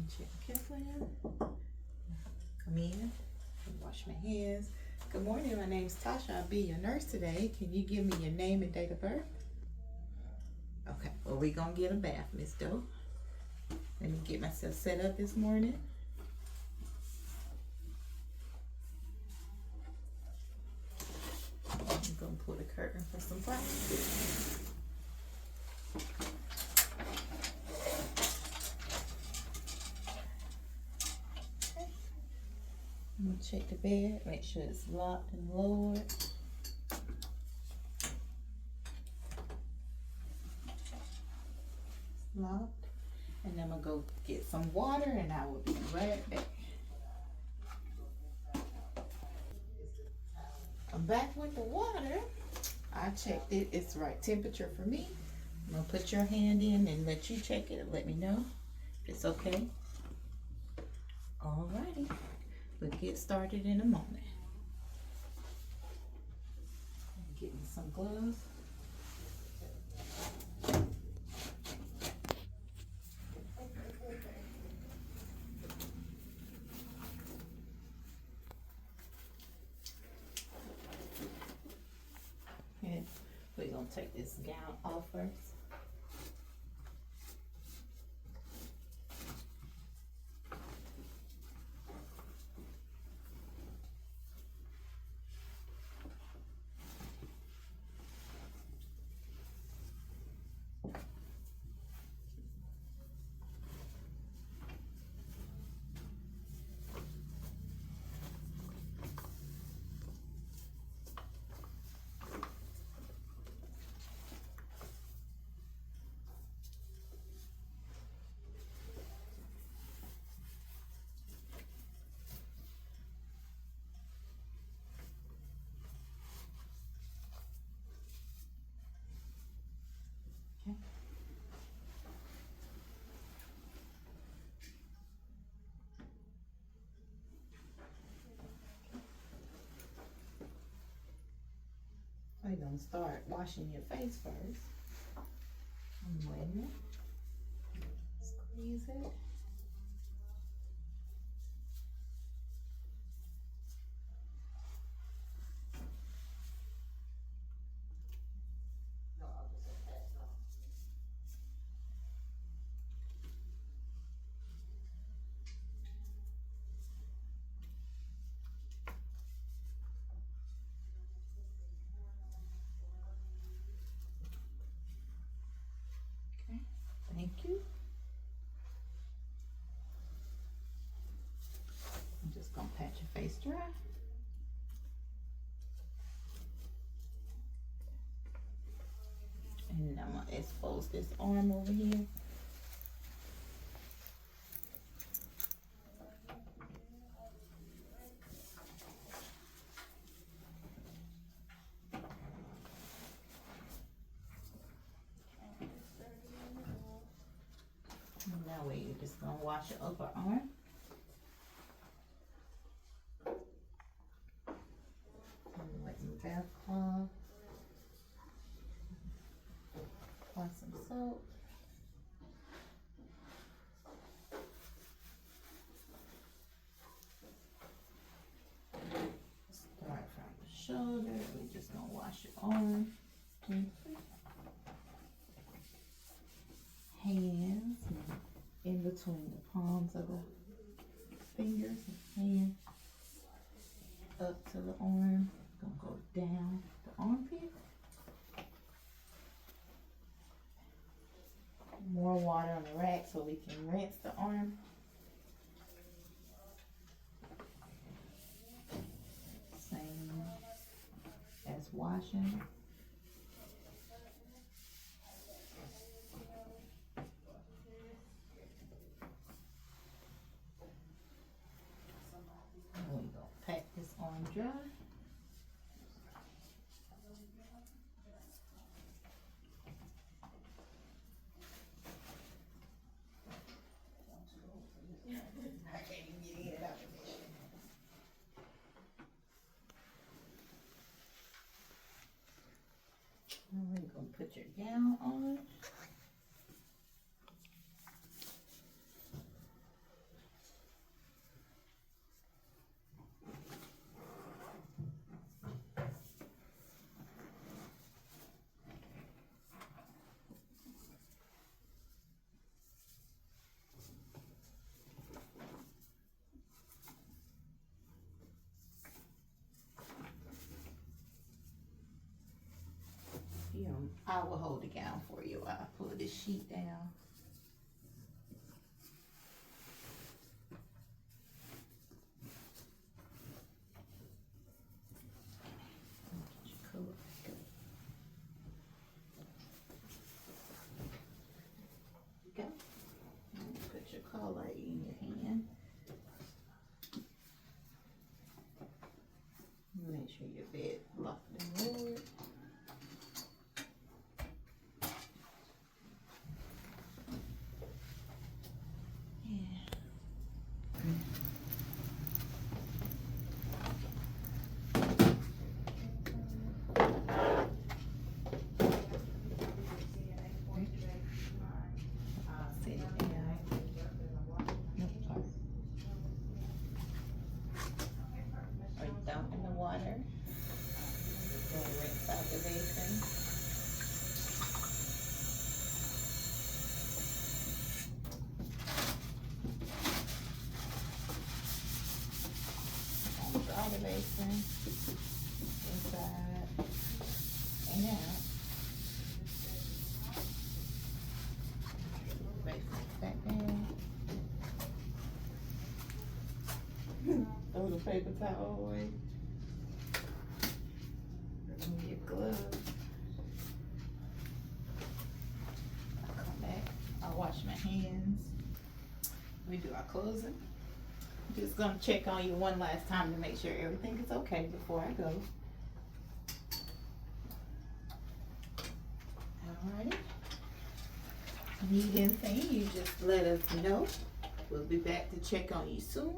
Check carefully. Come in. Wash my hands. Good morning. My name's Tasha. I'll be your nurse today. Can you give me your name and date of birth? Okay. Well, we're gonna get a bath, Miss Doe. Let me get myself set up this morning. I'm gonna pull the curtain for some privacy. I'm gonna check the bed, make sure it's locked and lowered. It's locked. And then I'm gonna go get some water and I will be right back. I'm back with the water. I checked it, it's the right temperature for me. I'm gonna put your hand in and let you check it and let me know if it's okay. Alrighty. We'll get started in a moment. Get me some gloves. And we're gonna take this gown off first. We're gonna start washing your face first. I'm waiting. Squeeze it. Okay, thank you. I'm just gonna pat your face dry. And I'm gonna expose this arm over here. And that way you're just gonna wash your upper arm. And wet some bath cloth. Apply some soap. Start from the shoulder. We're just gonna wash your arm. Hands in between the palms of the fingers and hand up to the arm. Gonna go down the armpit. More water on the rack so we can rinse the arm. Same as washing. And we're gonna pat this arm dry. And we're gonna put your gown on. I will hold the gown for you while I pull this sheet down. Get your coat back up. There you go. And put your collar in your hand. Make sure your bed locked and lowered. Dump in the water. Then rinse out the basin. And dry the basin inside and out. Basin back down. Throw the paper towel away. Remove your gloves. I'll come back. I'll wash my hands. We do our closing. Just gonna check on you one last time to make sure everything is okay before I go. Alrighty. Need anything, you just let us know. We'll be back to check on you soon.